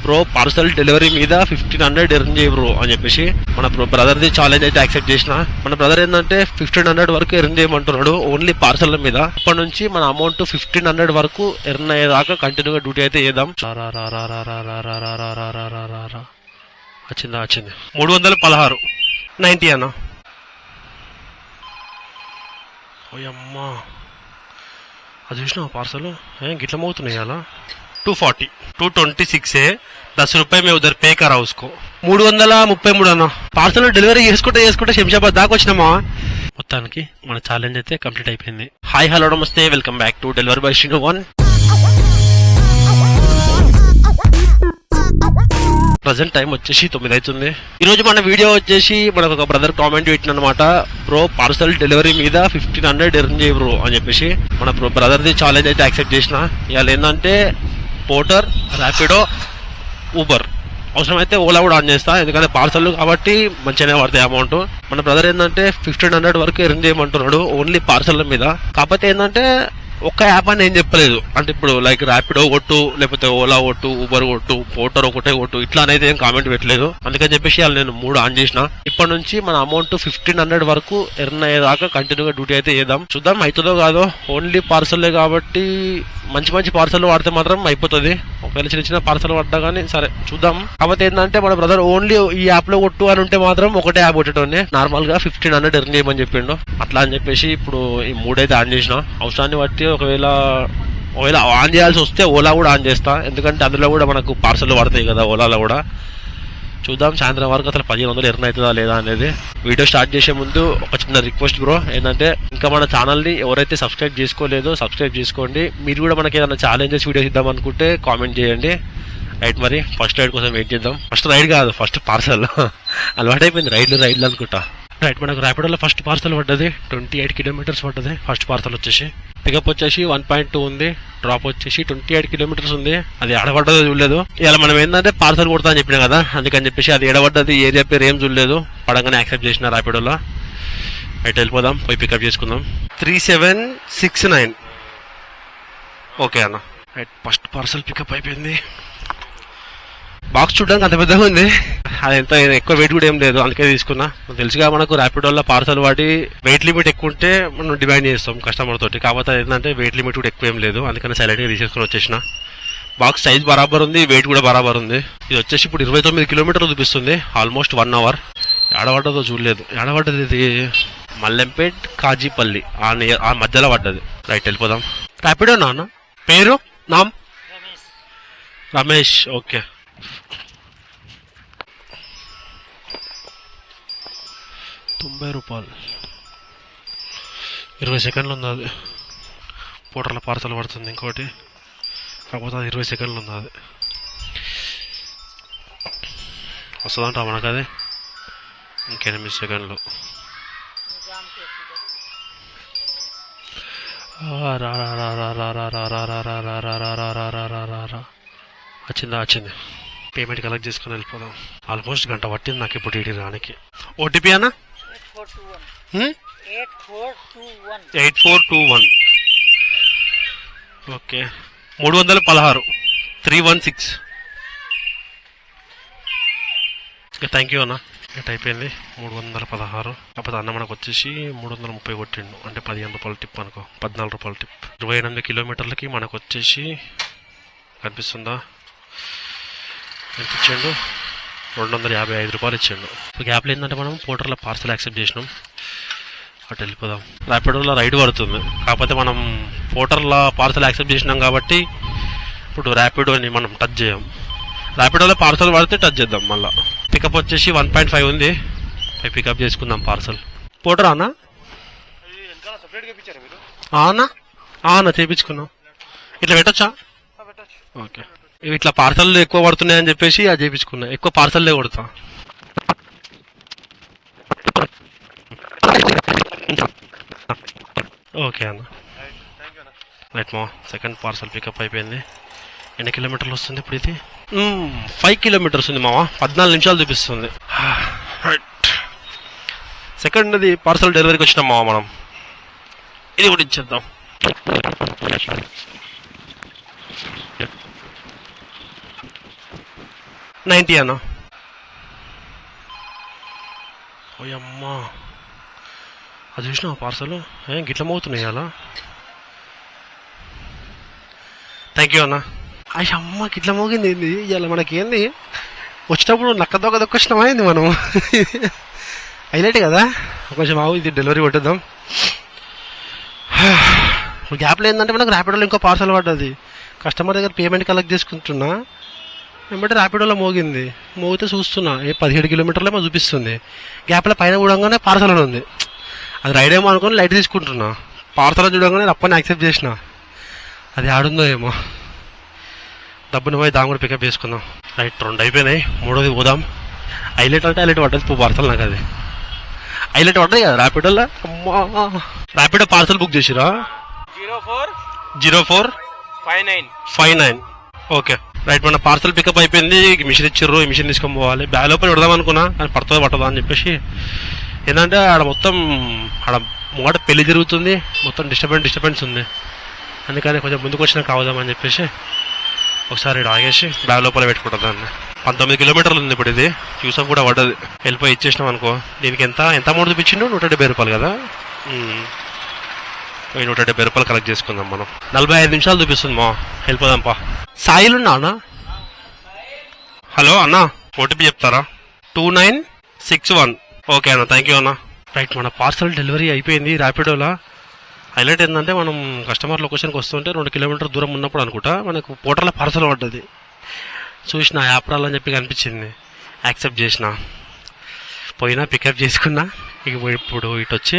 Bro parcel delivery మీద 1500 earn చేయ bro అని చెప్పేసి మన బ్రదర్ది ఛాలెంజ్ అయితే యాక్సెప్ట్ చేసిన. మన బ్రదర్ ఏంటంటే 1500 వరకు ఎర్న్ చేయమంటున్నాడు ఓన్లీ పార్సల్ మీద. ఇప్పటి నుంచి మన అమౌంట్ 1500 వరకు ఎర్న్ అయ్యేదాకా కంటిన్యూగా డ్యూటీ అయితే చేద్దాం. వచ్చింది 316 90 అన్న. ఓయమ్మా అది చూసినా పార్సల్ గిట్ల మోగుతున్నాయి అలా. 240 226 10 రూపాయ మేము ఉదర్ పే కరా ఉస్కో. 333 అన్న. పార్సల్ డెలివరీ చేసుకుంటే శంషాబాద్ దాకా వచ్చినామా. మొత్తానికి మన ఛాలెంజ్ అయితే కంప్లీట్ అయిపోయింది. హాయ్ హలో నమస్తే, welcome back to delivery by Srinu 1. Present time వచ్చేసి 9 అవుతుంది. ఈ రోజు మన వీడియో వచ్చేసి మనకు ఒక బ్రదర్ కామెంట్ పెట్టిన అనమాట, బ్రో పార్సల్ డెలివరీ మీద 1500 ఎర్న్ చేయ బ్రో అని చెప్పేసి మన బ్రదర్ది ఛాలెంజ్ అయితే యాక్సెప్ట్ చేసిన. ఇవాళ ఏంటంటే పోర్టర్, ర్యాపిడో, ఊబర్, అవసరమైతే ఓలా కూడా ఆన్ చేస్తా, ఎందుకంటే పార్సల్ కాబట్టి మంచిగానే పడతాయి అమౌంట్. మన బ్రదర్ ఏంటంటే 1500 వరకు ఎర్న్ చేయమంటున్నాడు ఓన్లీ పార్సల్ మీద. కాకపోతే ఏంటంటే ఒక్క యాప్ అని ఏం చెప్పలేదు, అంటే ఇప్పుడు లైక్ ర్యాపిడో కొట్టు, లేకపోతే ఓలా కొట్టు, ఊబర్ కొట్టు, పోర్టర్ ఒకటే కొట్టు, ఇట్లా అనేది ఏం కామెంట్ పెట్టలేదు. అందుకని చెప్పేసి వాళ్ళు నేను 3 ఆన్ చేసిన. ఇప్పటి నుంచి మన అమౌంట్ 1500 వరకు ఎర్న్ అయ్యేదాకా కంటిన్యూగా డ్యూటీ అయితే చేద్దాం. చూద్దాం అవుతుందో కాదో. ఓన్లీ పార్సల్లే కాబట్టి మంచి పార్సల్ వాడితే మాత్రం అయిపోతుంది. ఒకవేళ చిన్న పార్సల్ పడ్డా కానీ సరే చూద్దాం. కాకపోతే ఏంటంటే మన బ్రదర్ ఓన్లీ ఈ యాప్ లో కొట్టు అని ఉంటే మాత్రం ఒకటే యాప్ కొట్టేటోనే నార్మల్ గా 1500 ఎర్న్ చేయమని చెప్పిండు. అట్లా అని చెప్పేసి ఇప్పుడు ఈ 3 అయితే ఆన్ చేసిన. అవసరాన్ని బట్టి ఒకవేళ ఆన్ చేయాల్సి వస్తే ఓలా కూడా ఆన్ చేస్తా, ఎందుకంటే అందులో కూడా మనకు పార్సల్ పడతాయి కదా ఓలాలో కూడా. చూద్దాం సాయంత్రం వరకు అసలు 1500 ఎర్న్ అవుతుందా లేదా అనేది. వీడియో స్టార్ట్ చేసే ముందు ఒక చిన్న రిక్వెస్ట్ బ్రో, ఏంటంటే ఇంకా మన ఛానల్ని ఎవరైతే సబ్స్క్రైబ్ చేసుకోలేదో సబ్స్క్రైబ్ చేసుకోండి. మీరు కూడా మనకి ఏదైనా ఛాలెంజెస్ వీడియోస్ ఇద్దాం అనుకుంటే కామెంట్ చేయండి. రైట్, మరి ఫస్ట్ రైడ్ కోసం వెయిట్ చేద్దాం. ఫస్ట్ రైడ్ కాదు, ఫస్ట్ పార్సల్. అలవాటైపోయింది రైడ్లు అనుకుంటా. రైట్, మనకు ర్యాపిడోలో ఫస్ట్ పార్సల్ పడ్డది, 28 కిలోమీటర్స్ పడ్డది. ఫస్ట్ పార్సల్ వచ్చేసి పికప్ వచ్చేసి 1.2 ఉంది, డ్రాప్ వచ్చేసి 28 కిలోమీటర్స్ ఉంది. అది ఎడబడ్డదో చూడలేదు. ఇలా మనం ఏంటంటే పార్సల్ కొడతా అని చెప్పినా కదా, అందుకని చెప్పేసి అది ఎడబడ్డది ఏరియా పేరు ఏం చూడలేదు, పడంగానే యాక్సెప్ట్ చేసిన ర్యాపిడోలో. రైట్ వెళ్ళిపోదాం, పోయి పికప్ చేసుకుందాం. 3769 ఓకే అన్న. రైట్, ఫస్ట్ పార్సల్ పికప్ అయిపోయింది. బాక్స్ చూడడానికి అంత పెద్దగా ఉంది, అది ఎంత ఎక్కువ వెయిట్ కూడా ఏం లేదు, అందుకే తీసుకున్నా. తెలుసుగా మనకు ర్యాపిడోలో పార్సల్ వాడి వెయిట్ లిమిట్ ఎక్కువ ఉంటే మనం డిమాండ్ చేస్తాం కస్టమర్ తోటి. కాకపోతే ఏంటంటే వెయిట్ లిమిట్ కూడా ఎక్కువ ఏం లేదు, అందుకని సైలెంట్ గా తీసేసుకుని వచ్చేసిన. బాక్స్ సైజ్ బరాబర్ ఉంది, వెయిట్ కూడా బరాబర్ ఉంది. ఇది వచ్చేసి ఇప్పుడు 29 కిలోమీటర్లు చూపిస్తుంది, ఆల్మోస్ట్ 1 అవర్. ఎడబడ్డదో చూడలేదు. ఎడబడ్డది ఇది మల్లెంపేట్ కాజీపల్లి ఆ మధ్యలో పడ్డది. రైట్ వెళ్ళిపోదాం. ర్యాపిడో నాన్న పేరు నామ్ రమేష్. ఓకే, 90 రూపాయలు 20 సెకండ్లు ఉంది. అది పోటర్ల పార్సల్ పడుతుంది ఇంకోటి, కాకపోతే అది 20 సెకండ్లు ఉంది. అది వస్తుందంట మనకు, అది ఇంక8 సెకండ్లు. వచ్చింది. పేమెంట్ కలెక్ట్ చేసుకుని వెళ్ళిపోదాం. ఆల్మోస్ట్ గంట పట్టింది నాకు ఇప్పుడు టీటీ రానికి. ఓటీపీ అన్నా 8421. ఓకే, 316 316. థ్యాంక్ యూ అన్న. ఇట్ అయిపోయింది 316. కాకపోతే అన్న మనకు వచ్చేసి 330 కొట్టిండు, అంటే 15 రూపాయల టిప్ అనుకో, 14 రూపాయల టిప్. 28 కిలోమీటర్లకి మనకు వచ్చేసి కనిపిస్తుందా ఎంత ఇచ్చాడు, 255 రూపాయలు ఇచ్చాడు. గ్యాప్లో ఏంటంటే మనం పోర్టర్లో పార్సల్ యాక్సెప్ట్ చేసినాం. అటు వెళ్ళిపోదాం. ర్యాపిడోలో రైడ్ పడుతుంది, కాకపోతే మనం పోర్టర్లో పార్సల్ యాక్సెప్ట్ చేసినాం కాబట్టి ఇప్పుడు ర్యాపిడోని మనం టచ్ చేయం. ర్యాపిడోలో పార్సల్ పడితే టచ్ చేద్దాం. మళ్ళీ పికప్ వచ్చేసి 1.5 ఉంది, పికప్ చేసుకుందాం పార్సల్. పోర్టర్ అన్నా అన్నా చేయించుకున్నాం. ఇట్లా పెట్టచ్చా? ఓకే, ఇవి ఇట్లా పార్సల్ ఎక్కువ పడుతున్నాయని చెప్పేసి అది చేయించుకున్నా. ఎక్కువ పార్సల్లే కొడతా. ఓకే అన్న. రైట్ మా సెకండ్ పార్సల్ పికప్ అయిపోయింది. ఎన్ని కిలోమీటర్లు వస్తుంది ఇప్పుడు? ఇది 5 కిలోమీటర్స్ ఉంది మావా, 14 నిమిషాలు చూపిస్తుంది. రైట్, సెకండ్ది పార్సల్ డెలివరీకి వచ్చినాం మావా మనం. ఇది కూడా ఇచ్చేద్దాం. 90 అన్న. ఓయమ్మా, అది చూసినా పార్సల్ ఏం గిట్ల మోగుతున్నాయి అలా. థ్యాంక్ యూ అన్న. అమ్మ గిట్ల మోగింది ఏంది ఇవాళ మనకేంది, వచ్చేటప్పుడు దొక్కొచ్చినామా ఏంది మనం. హైలైట్ కదా. కొంచెం ఇది డెలివరీ కొట్టేద్దాం. గ్యాప్లో ఏంటంటే మనకు ర్యాపిడోలో ఇంకో పార్సల్ పడ్డది. కస్టమర్ దగ్గర పేమెంట్ కలెక్ట్ చేసుకుంటున్నా, వెంబడి ర్యాపిడోలో మోగితే చూస్తున్నా 17 కిలోమీటర్లేమో చూపిస్తుంది. గ్యాప్లో పైన చూడంగానే పార్సల్ అని ఉంది. అది రైడ్ ఏమో అనుకుని లైట్ తీసుకుంటున్నా, పార్సల్ చూడంగానే అప్పని యాక్సెప్ట్ చేసిన. అది ఆడుందో ఏమో. డబ్బుని పోయి దాని కూడా పికప్ చేసుకుందాం. రైట్, 2 అయిపోయినాయి, 3వది పోదాం. హైలైట్ అంటే హైలైట్ పడ్డది పార్సల్. నాకు అది హైలైట్ పడ్డది కదా ర్యాపిడోలో. అమ్మా, ర్యాపిడో పార్సల్ బుక్ చేసిరా? 0459. ఓకే రైట్, మన పార్సల్ పికప్ అయిపోయింది. మిషన్ ఇచ్చిర్రు, ఈ మిషన్ తీసుకొని పోవాలి. బ్యాగ్ లోపల పెడదాం అనుకున్నా, కానీ పట్టదా అని చెప్పేసి. ఏంటంటే ఆడ మొత్తం ముంగట పెళ్లి జరుగుతుంది, మొత్తం డిస్టర్బెన్స్ ఉంది. అందుకని కొంచెం ముందుకు వచ్చినా కావదామని చెప్పేసి ఒకసారి ఆగేసి బ్యాగ్ లోపల పెట్టుకుంటుంది దాన్ని. 19 కిలోమీటర్లు ఉంది ఇప్పుడు. ఇది యూసఫ్ కూడా పడ్డది. వెళ్ళిపోయి ఇచ్చేసినాం అనుకో. దీనికి ఎంత అమౌంట్ చూపించిండు? 170 రూపాయలు కదా. 170 రూపాయలు కలెక్ట్ చేసుకుందాం మనం. 45 నిమిషాలు చూపిస్తుంది మా. వెళ్ళిపోదాంపా. సాయిలున్నా అన్న? హలో అన్న, ఓటీపీ చెప్తారా? 2961. ఓకే అన్న, థ్యాంక్ యూ అన్న. రైట్, మన పార్సల్ డెలివరీ అయిపోయింది ర్యాపిడోలో. హైలైట్ ఏంటంటే మనం కస్టమర్ లొకేషన్కి వస్తుంటే 2 కిలోమీటర్ దూరం ఉన్నప్పుడు అనుకుంటా మనకు పోర్టర్లో పార్సల్ పడ్డది. చూసిన యాప్రాల్ అని చెప్పి కనిపించింది, యాక్సెప్ట్ చేసిన, పోయినా పికప్ చేసుకున్నా. ఇప్పుడు ఇటు వచ్చి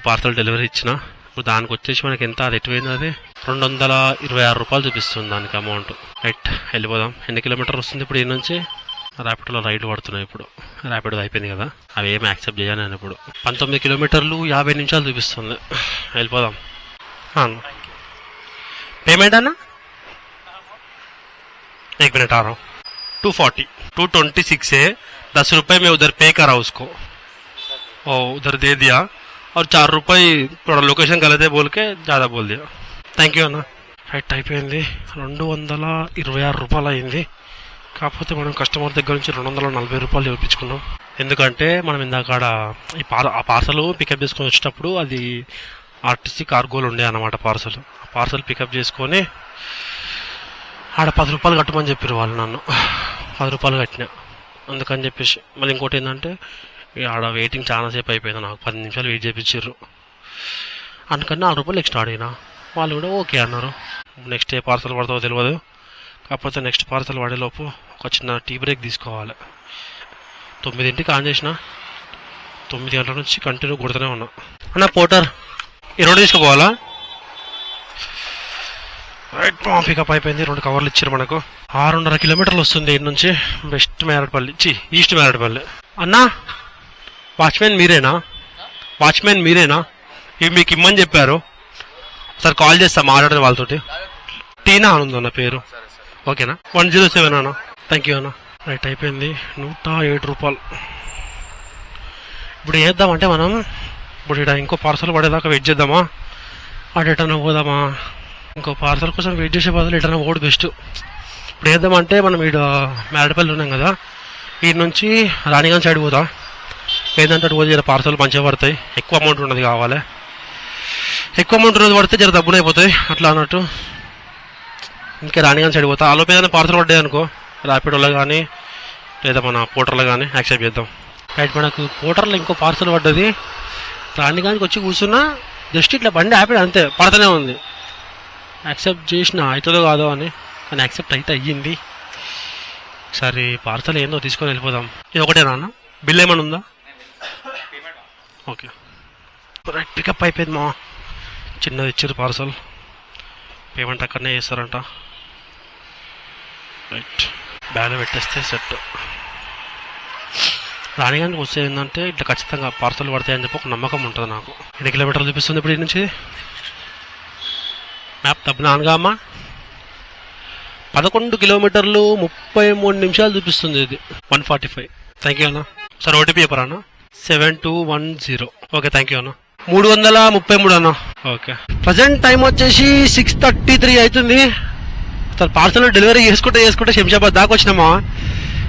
పార్సల్ డెలివరీ ఇచ్చిన. ఇప్పుడు దానికి వచ్చేసి మనకి ఎంత, అది ఎటుపోయింది, అది 226 రూపాయలు చూపిస్తుంది దానికి అమౌంట్. రైట్, వెళ్ళిపోదాం. ఎన్ని కిలోమీటర్ వస్తుంది ఇప్పుడు ఈ నుంచి? ర్యాపిడోలో రైడ్ పడుతున్నాయి ఇప్పుడు. ర్యాపిడో అయిపోయింది కదా, అవి ఏమి యాక్సెప్ట్ చేయాలి నేను ఇప్పుడు. 19 కిలోమీటర్లు 50 నిమిషాలు చూపిస్తుంది. వెళ్ళిపోదాం. పేమెంట్ అన్న? 1 मिनट आ रहा हूँ. 240 226 है. 10 रुपये में उधर पे करा उसको, और उधर दे दिया. और 4 रुपये थोड़ा लोकेशन गलत है बोल के ज़्यादा बोल दिया. థ్యాంక్ యూ అన్న. రైట్, అయిపోయింది. 226 రూపాయలు అయింది. కాకపోతే మనం కస్టమర్ దగ్గర నుంచి 240 రూపాయలు చూపించుకున్నాం. ఎందుకంటే మనం ఇందాక ఆ పార్సల్ పికప్ చేసుకొని వచ్చేటప్పుడు అది ఆర్టీసీ కార్గోలు ఉండే అన్నమాట. పార్సల్ పికప్ చేసుకొని ఆడ 10 రూపాయలు కట్టమని చెప్పారు వాళ్ళు. నన్ను 10 రూపాయలు కట్టినా. అందుకని చెప్పేసి మళ్ళీ ఇంకోటి ఏంటంటే ఆడ వెయిటింగ్ చాలాసేపు అయిపోయింది. నాకు 10 నిమిషాలు వెయిట్ చేయించారు. అందుకని 4 రూపాయలు ఎక్స్ట్రా అడిగినా. వాళ్ళు కూడా ఓకే అన్నారు. నెక్స్ట్ ఏ పార్సల్ పడతావో తెలియదు. కాకపోతే నెక్స్ట్ పార్సల్ పడేలోపు ఒక చిన్న టీ బ్రేక్ తీసుకోవాలి. 9ంటికి ఆన్ చేసిన, 9 గంటల నుంచి కంటిన్యూ కొడుతూనే ఉన్నా. అన్న పోటర్ ఈ రోడ్డు తీసుకుపోవాలా? రైట్, పికప్ అయిపోయింది. 2 కవర్లు ఇచ్చారు మనకు. 6.5 కిలోమీటర్లు వస్తుంది ఇటు నుంచి. ఈస్ట్ మేరడపల్లి. అన్నా, వాచ్మెన్ మీరేనా? ఇవి మీకు ఇమ్మని చెప్పారు. సార్ కాల్ చేస్తా, మాట్లాడదు వాళ్ళతోటి. టీనా అని ఉందన్న పేరు. ఓకేనా? 107 అన్న. థ్యాంక్ యూ అన్న. రైట్, అయిపోయింది. 107 రూపాయలు. ఇప్పుడు చేద్దామంటే మనం ఇప్పుడు ఇక్కడ ఇంకో పార్సల్ పడేదాకా వెయిట్ చేద్దామా, అటు ఎటన్నా పోదామా? ఇంకో పార్సల్ కోసం వెయిట్ చేసే బదులు ఎటన్నా పోవడం బెస్ట్. ఇప్పుడు చేద్దామంటే మనం ఇక్కడ మేరడపల్లి ఉన్నాం కదా, వీటి నుంచి రాణిగంజ్ సైడ్ పోదా. ఏంటంటే అటు పోతే పార్సల్ మంచిగా పడతాయి. ఎక్కువ అమౌంట్ ఉన్నది కావాలి. ఎక్కువ అమౌంట్ ఉన్నది పడితే జర డబ్బులు అయిపోతాయి అట్లా అన్నట్టు. ఇంకా రాణిగంజ్ సైడ్ పోతా. ఆలోపు ఏదైనా పార్సల్ పడ్డాయి అనుకో, ర్యాపిడోలో కానీ లేదా మన పోర్టర్లో కానీ యాక్సెప్ట్ చేద్దాం. రైట్, మనకు పోర్టర్లో ఇంకో పార్సల్ పడ్డది. రాణిగంజ్కి వచ్చి కూర్చున్నా, జస్ట్ ఇట్లా బండి ఆపి అంతే, పడుతూనే ఉంది. యాక్సెప్ట్ చేసిన అవుతుందో కాదో అని, కానీ యాక్సెప్ట్ అయితే అయ్యింది. ఒకసారి పార్సల్ ఏందో తీసుకొని వెళ్ళిపోదాం. ఇది ఒకటేనా అన్న? బిల్ ఏమైనా ఉందా? ఓకే రైట్, పికప్ అయిపోయింది మా. చిన్నది ఇచ్చారు పార్సల్. పేమెంట్ అక్కడనే చేస్తారంట. రైట్, బ్యాగ్లో పెట్టేస్తే సెట్. రాణిగంజ్కి వస్తే ఏంటంటే ఇట్లా ఖచ్చితంగా పార్సల్ పడతాయని చెప్పి ఒక నమ్మకం ఉంటుంది నాకు. ఎన్ని కిలోమీటర్లు చూపిస్తుంది ఇప్పుడు ఈ నుంచి? మ్యాప్ తప్పనానుగా అమ్మా. 11 కిలోమీటర్లు 33 నిమిషాలు చూపిస్తుంది. ఇది 145. థ్యాంక్ యూ అన్న. సార్ ఓటీపీ చెప్పరా అన్న? 7210. ఓకే, థ్యాంక్ యూ అన్న. 333 అన్న. ఓకే, ప్రజెంట్ టైం వచ్చేసి 6:33 అవుతుంది. సార్ పార్సల్ డెలివరీ చేసుకుంటే శంషాబాద్ దాకా వచ్చినామా.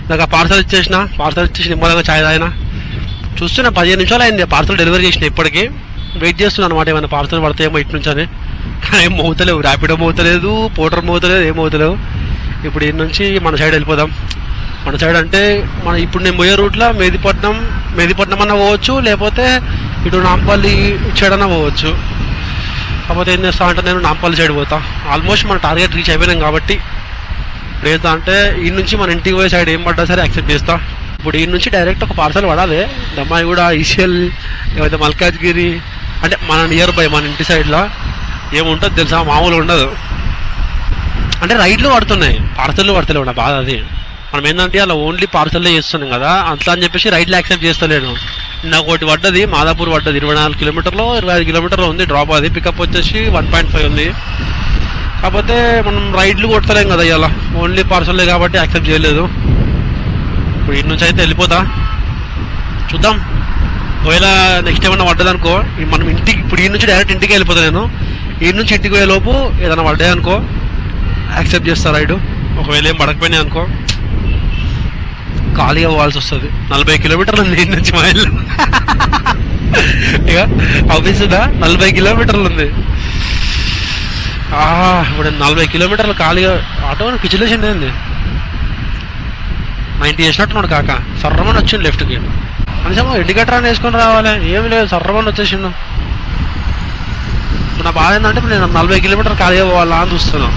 నాకు ఆ పార్సల్ ఇచ్చేసి నిమ్మలంగా ఛాయ్ తాగినా. చూస్తున్నా 15 నిమిషాలు అయింది పార్సల్ డెలివరీ చేసిన. ఇప్పటికీ వెయిట్ చేస్తున్నాను అనమాట, ఏమైనా పార్సల్ పడతాయేమో ఇటు నుంచి అని. కానీ ఏం మోతలేవు, ర్యాపిడో మోతలేదు, పోటర్ మోతలేదు, ఏం మోతలేవు. ఇప్పుడు ఈ నుంచి మన సైడ్ వెళ్ళిపోదాం. మన సైడ్ అంటే ఇప్పుడు నేను పోయే రూట్లో మెహదీపట్నం అన్న పోవచ్చు, లేకపోతే ఇటు నాంపల్లి సైడ్ అన్న పోవచ్చు. కాకపోతే ఏం చేస్తా అంటే నేను నాంపల్లి సైడ్ పోతా. ఆల్మోస్ట్ మన టార్గెట్ రీచ్ అయిపోయినాం కాబట్టి ఇప్పుడు ఏంటంటే అంటే ఈ నుంచి మన ఇంటికి పోయే సైడ్ ఏం పడ్డా సరే యాక్సెప్ట్ చేస్తా. ఇప్పుడు ఈ నుంచి డైరెక్ట్ ఒక పార్సల్ పడాలి దమ్మాయి కూడా, ఈసీఎల్, లేకపోతే మల్కాజ్గిరి, అంటే మన నియర్ బై మన ఇంటి సైడ్లో ఏముంటుంది తెలుసా, మామూలు ఉండదు. అంటే రైడ్లు పడుతున్నాయి, పార్సల్లు పడతలేవు. నా బాధ అది. మనం ఏంటంటే అలా ఓన్లీ పార్సల్లే చేస్తున్నాం కదా, అంతా అని చెప్పేసి రైడ్లు యాక్సెప్ట్ చేస్తలేను. నాకు ఒకటి పడ్డది, మాదాపూర్ పడ్డది, 24 కిలోమీటర్లు 25 కిలోమీటర్లు ఉంది డ్రాప్. అది పికప్ వచ్చేసి 1.5 ఉంది. కాకపోతే మనం రైడ్లు కొట్టలేం కదా ఇలా, ఓన్లీ పార్సల్లే కాబట్టి యాక్సెప్ట్ చేయలేదు. ఇప్పుడు ఇటు నుంచి అయితే వెళ్ళిపోతా, చూద్దాం. ఒకవేళ నెక్స్ట్ ఏమన్నా పడ్డదనుకో మనం ఇంటికి, ఇప్పుడు ఈ నుంచి డైరెక్ట్ ఇంటికి వెళ్ళిపోతా నేను. ఈ నుంచి ఇంటికి పోయే లోపు ఏదైనా పడ్డాయి అనుకో యాక్సెప్ట్ చేస్తా రైడు. ఒకవేళ ఏం పడకపోయినాయి అనుకో ఖాళీగా పోవాల్సి వస్తుంది. 40 కిలోమీటర్లు ఉంది ఇంటి నుంచి మా ఇల్లు. ఇక ఆఫీస్ 40 కిలోమీటర్లు ఉంది. ఇప్పుడు 40 కిలోమీటర్లు ఖాళీగా ఆటో పిచ్చిలేసింది ఏంది, 90 చేసినట్టున్నాడు కాక. సర్రమని వచ్చిండు లెఫ్ట్కి, కనీసం ఇండికేటర్ అని వేసుకొని రావాలి, ఏమి లేదు, సర్రమని వచ్చేసిండు. నా బాధ ఏంటంటే ఇప్పుడు నేను 40 కిలోమీటర్లు ఖాళీగా పోవాలా అని చూస్తున్నాను.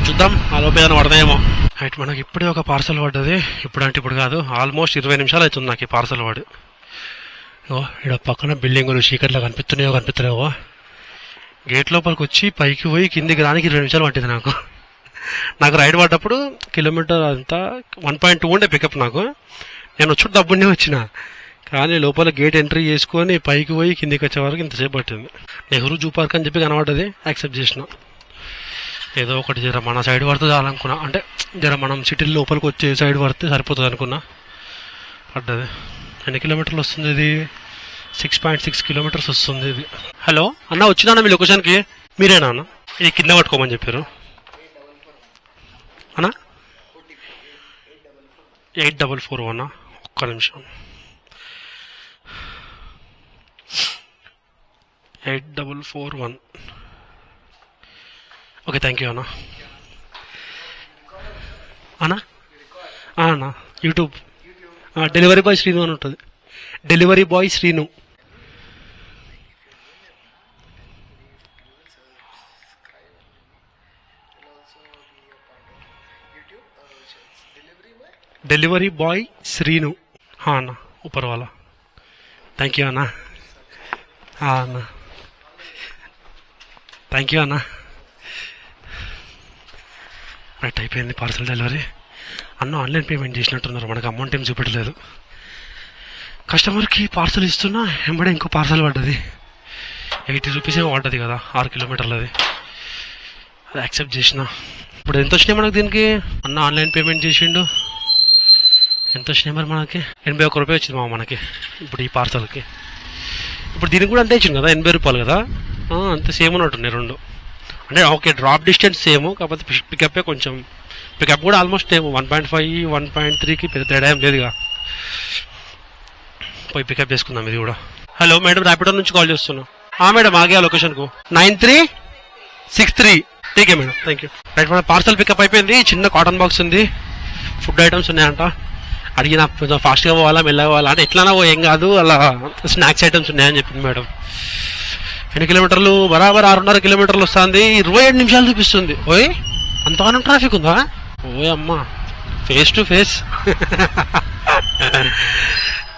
చూద్దాం ఆ లోపు ఏదైనా పడతాయేమో. అయితే మనకి ఇప్పుడే ఒక పార్సల్ పడ్డది. ఇప్పుడు కాదు, ఆల్మోస్ట్ 20 నిమిషాలు అవుతుంది నాకు ఈ పార్సల్ పడి. ఇక్కడ పక్కన బిల్డింగులు చీకట్లో కనిపిస్తున్నాయో. గేట్ లోపలికి వచ్చి పైకి పోయి కిందికి రానికి 20 నిమిషాలు పట్టింది నాకు రైడ్ పడ్డప్పుడు. కిలోమీటర్ అంతా 1.2 ఉండే పికప్ నాకు. నేను వచ్చి డబ్బునే వచ్చిన, కానీ లోపల గేట్ ఎంట్రీ చేసుకొని పైకి పోయి కిందికి వచ్చే వరకు ఇంతసేపు పట్టింది. నెహ్రూ జూ పార్క్ అని చెప్పి కనబడ్డది, యాక్సెప్ట్ చేసిన. ఏదో ఒకటి జర మన సైడ్ పడితే చాలనుకున్నా, అంటే జర మనం సిటీ లోపలికి వచ్చే సైడ్ పడితే సరిపోతుంది అనుకున్నా. పడ్డది. ఎన్ని కిలోమీటర్లు వస్తుంది ఇది? 6.6 కిలోమీటర్స్ వస్తుంది ఇది. హలో అన్న, వచ్చినా మీ లొకేషన్కి? మీరేనా అన్న? ఇది కింద పట్టుకోమని చెప్పారు అన్న. 8441. ఒక్క నిమిషం. 8441. ఓకే, థ్యాంక్ యూ అన్న. అన్న యూట్యూబ్ డెలివరీ బాయ్ శ్రీను అని ఉంటుంది. Delivery boy Srinu. Delivery boy Srinu. అన్న ऊपर वाला. థ్యాంక్ యూ అన్న. అన్న థ్యాంక్ యూ అన్న. రైట్, అయిపోయింది పార్సల్ డెలివరీ. అన్న ఆన్లైన్ పేమెంట్ చేసినట్టున్నారు, మనకు అమౌంట్ ఏం చూపెట్టలేదు. కస్టమర్కి పార్సల్ ఇస్తున్నా వెంబడే ఇంకో పార్సల్ పడ్డది. 80 రూపీస్ ఏమో పడ్డది కదా, 6 కిలోమీటర్లది. అది యాక్సెప్ట్ చేసిన. ఇప్పుడు ఎంత వచ్చినాయి మనకు దీనికి? అన్న ఆన్లైన్ పేమెంట్ చేసిండు. ఎంత వచ్చినాయి మరి మనకి? 81 రూపాయలు వచ్చింది మనకి ఇప్పుడు ఈ పార్సల్కి. ఇప్పుడు దీనికి కూడా అంతే ఇచ్చింది కదా, 80 రూపాయలు కదా. అంతే సేమ్ ఉన్నట్టున్నాయి రెండు. అంటే ఓకే, డ్రాప్ డిస్టెన్స్ సేమ్, కాకపోతే పికప్పే కొంచెం, పికప్ కూడా ఆల్మోస్ట్ ఏమో 1.5 1.3కి పెద్ద తేడా ఏం లేదుగా. పోయి పికప్ చేసుకుందాం ఇది కూడా. హలో మేడం, ర్యాపిడో నుంచి కాల్ చేస్తున్నా. మేడం ఆగే లొకేషన్కు 9363. ఠీకే మేడం, థ్యాంక్ యూ. రైట్, మన పార్సల్ పికప్ అయిపోయింది. చిన్న కాటన్ బాక్స్ ఉంది, ఫుడ్ ఐటమ్స్ ఉన్నాయంట. అడిగిన కొంచెం ఫాస్ట్గా పోవాలా మెల్లగా పోవాలా అంటే ఎట్లానా ఏం కాదు, అలా స్నాక్స్ ఐటమ్స్ ఉన్నాయని చెప్పింది మేడం. ఎన్ని కిలోమీటర్లు? బరాబర్ 6.5 కిలోమీటర్లు వస్తుంది. 27 నిమిషాలు చూపిస్తుంది. ఓయ్, అంతగానం ట్రాఫిక్ ఉందా? ఓయ్ అమ్మా, ఫేస్ టు ఫేస్.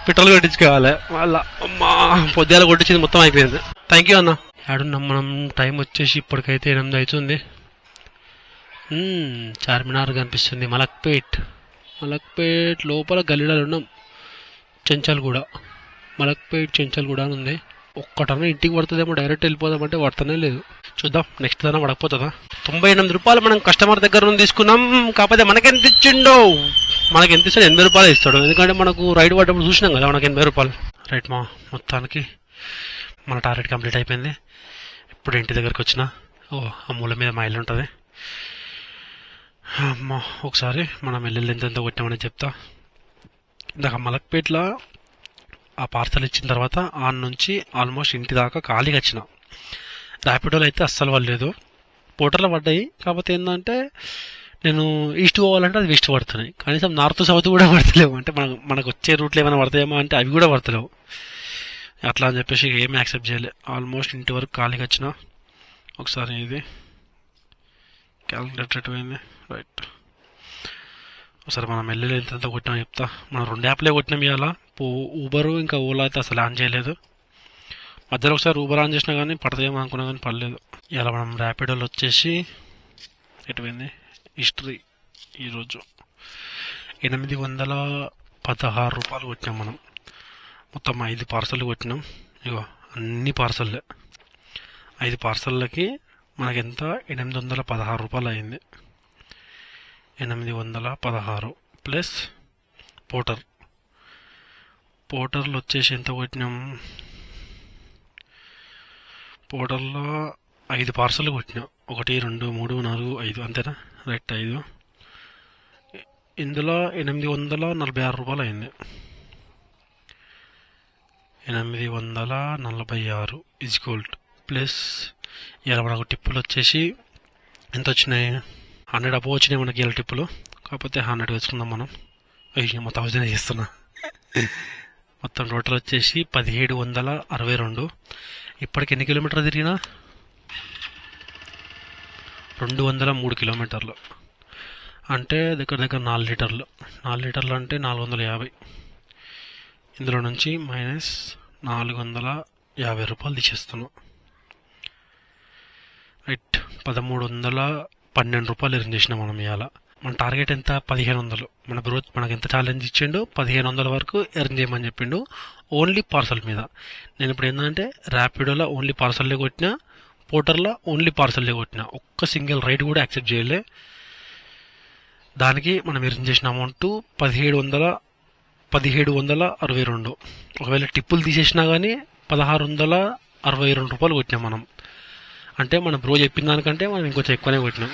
పెట్రోల్ కొట్టించుకోవాలి వాళ్ళ. అమ్మా, పొద్దుగాల కొట్టించింది మొత్తం అయిపోయింది. థ్యాంక్ యూ అన్న. ఆడున్నాం మనం. టైం వచ్చేసి ఇప్పటికైతే 8 అవుతుంది. చార్మినార్ కనిపిస్తుంది. మలక్పేట్ లోపల గల్లీలో ఉన్నాం. చెంచల్గూడ, మలక్పేట్ చెంచల్గూడ అని ఉంది. ఒక్కటన్నా ఇంటికి పడుతుందేమో, డైరెక్ట్ వెళ్ళిపోదామంటే పడుతూనే లేదు. చూద్దాం నెక్స్ట్ దాకా పడకపోతుందా. 98 రూపాయలు మనం కస్టమర్ దగ్గర నుండి తీసుకున్నాం. కాకపోతే మనకెంత ఇచ్చిండో, మనకి ఎంత ఇస్తాడు? 80 రూపాయలు ఇస్తాడు. ఎందుకంటే మనకు రైడ్ పడ్డప్పుడు చూసినాం కదా, మనకి 80 రూపాయలు. రైట్ మొత్తానికి మన టార్గెట్ కంప్లీట్ అయిపోయింది. ఇప్పుడు ఇంటి దగ్గరకు వచ్చిన. ఆ మూల మీద మా ఇల్లు ఉంటుంది. అమ్మా ఒకసారి మనం వెళ్ళి ఎంత కొట్టామని చెప్తా. ఇందాక మలక్పేటలో ఆ పార్సల్ ఇచ్చిన తర్వాత ఆన్ నుంచి ఆల్మోస్ట్ ఇంటి దాకా ఖాళీగా వచ్చిన. ర్యాపిడోలో అయితే అస్సలు పడలేదు, పోర్టర్లో పడ్డాయి. కాకపోతే ఏంటంటే నేను ఈస్ట్ పోవాలంటే అది వెస్ట్ పడుతున్నాయి, కనీసం నార్త్ సౌత్ కూడా పడతలేవు. అంటే మనకు వచ్చే రూట్లో ఏమైనా పడతాయేమో అంటే అవి కూడా పడతలేవు. అట్లా అని చెప్పేసి ఏమీ యాక్సెప్ట్ చేయలే. ఆల్మోస్ట్ ఇంటి వరకు ఖాళీగా వచ్చిన. ఒకసారి ఇది క్యాలిక్యులేటర్ పోయింది, రైట్. ఒకసారి మనం వెళ్ళి ఎంత కొట్టినా చెప్తా. మనం 2 యాప్లే కొట్టినాం ఇవాళ, ఊబరు ఇంకా ఓలా అయితే అసలు ఆన్ చేయలేదు. మధ్యలో ఒకసారి ఊబర్ ఆన్ చేసినా కానీ పడతాయేమో అనుకున్నా కానీ పడలేదు. ఇలా మనం ర్యాపిడోలో వచ్చేసి ఎటుపోయింది హిస్టరీ. ఈరోజు 816 రూపాయలు కొట్టినాం మనం. మొత్తం 5 పార్సల్ కొట్టినాం. ఇగో అన్ని పార్సల్లే. 5 పార్సల్లకి మనకెంత 816 రూపాయలు అయింది. 816 ప్లస్ పోర్టర్లు వచ్చేసి ఎంత కొట్టినాం. పోర్టర్లో 5 పార్సల్ కొట్టినాం. 1 2 3 4 5 అంతేనా, రైట్ 5. ఇందులో 846 రూపాయలు అయింది. 846 ఈజ్ గోల్డ్ ప్లస్ ఇలా మనకు టిప్పులు వచ్చేసి ఎంత వచ్చినాయి, 100 అబో వచ్చినాయి మనకి ఇలా టిప్పులు. కాకపోతే 100 వేసుకుందాం మనం. మొత్తం 1000 చేస్తున్నా. మొత్తం టోటల్ వచ్చేసి 1762. ఇప్పటికి ఎన్ని కిలోమీటర్లు తిరిగినా 203 కిలోమీటర్లు. అంటే దగ్గర 4 లీటర్లు. 4 లీటర్లు అంటే 450. ఇందులో నుంచి మైనస్ 450 రూపాయలు తీసేస్తున్నాం, రైట్. 1312 రూపాయలు ఎర్న్ చేసినాం మనం ఇవాళ. మన టార్గెట్ ఎంత 1500. మన బ్రోత్ మనకు ఎంత ఛాలెంజ్ ఇచ్చిండు, 1500 వరకు ఎర్న్ చేయమని చెప్పిండు ఓన్లీ పార్సల్ మీద. నేను ఇప్పుడు ఏంటంటే ర్యాపిడోలో ఓన్లీ పార్సల్లే కొట్టినా, పోర్టర్లో ఓన్లీ పార్సల్లే కొట్టినా. ఒక్క సింగిల్ రైడ్ కూడా యాక్సెప్ట్ చేయలే. దానికి మనం ఎర్న్ చేసిన అమౌంట్ 1762. ఒకవేళ టిప్పులు తీసేసినా కానీ 1662 రూపాయలు కొట్టినాం మనం. అంటే మన బ్రో చెప్పిన దానికంటే మనం ఇంకొంచెం ఎక్కువనే కొట్టినాం.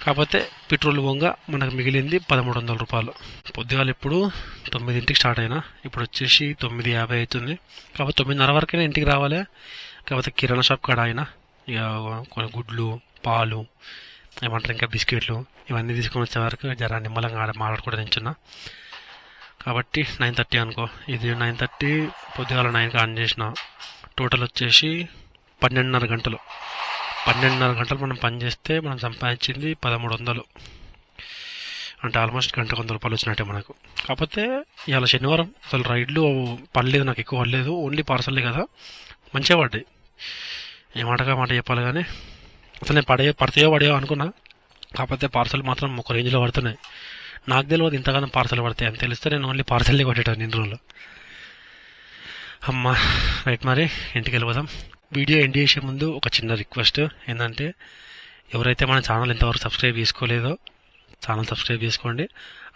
కాకపోతే పెట్రోల్ పోగా మనకు మిగిలింది 1300 రూపాయలు. పొద్దుగాల ఇప్పుడు 9ంటికి స్టార్ట్ అయినా, ఇప్పుడు వచ్చేసి 9:50 అవుతుంది. కాకపోతే 9:30 వరకైనా ఇంటికి రావాలి. కాకపోతే కిరాణా షాప్ కాడ అయినా ఇక కొన్ని గుడ్లు, పాలు, ఏమంటారు ఇంకా బిస్కెట్లు ఇవన్నీ తీసుకొని వచ్చే వరకు జర నిమ్మలంగా మాట్లాడుకుంటూ నించున్నా. కాబట్టి 9:30 అనుకో. ఇది 9:30 పొద్దుగాల 9కి ఆన్ చేసిన. టోటల్ వచ్చేసి 12:30 గంటలు. 12:30 గంటలు మనం పని చేస్తే మనం సంపాదించింది 1300. అంటే ఆల్మోస్ట్ గంటకు 100 రూపాయలు వచ్చినట్టే మనకు. కాకపోతే ఇవాళ శనివారం అసలు రైడ్లు పడలేదు, నాకు ఎక్కువ పడలేదు. ఓన్లీ పార్సల్లే కదా, మంచిగా పడ్డాయి. ఏమాటగా మాట చెప్పాలి కానీ అసలు నేను పడతాయో అనుకున్నా. కాకపోతే పార్సల్ మాత్రం ఒక రేంజ్లో పడుతున్నాయి. నాకు తెలియదు ఇంతగానో పార్సల్ పడతాయి అని తెలిస్తే నేను ఓన్లీ పార్సల్లే కొట్టేటాను ఇన్ని రోజులు. అమ్మా రైట్, మరి ఇంటికి వెళ్ళిపోదాం. వీడియో ఎండ్ చేసే ముందు ఒక చిన్న రిక్వెస్ట్ ఏంటంటే, ఎవరైతే మన ఛానల్ ఇంతవరకు సబ్స్క్రైబ్ చేసుకోలేదో ఛానల్ సబ్స్క్రైబ్ చేసుకోండి.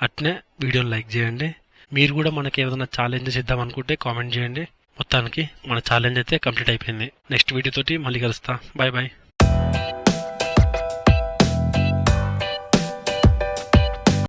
అట్నే వీడియోని లైక్ చేయండి. మీరు కూడా మనకి ఏదైనా ఛాలెంజెస్ ఇద్దాం అనుకుంటే కామెంట్ చేయండి. మొత్తానికి మన ఛాలెంజ్ అయితే కంప్లీట్ అయిపోయింది. నెక్స్ట్ వీడియో తోటి మళ్ళీ కలుస్తా. Bye bye.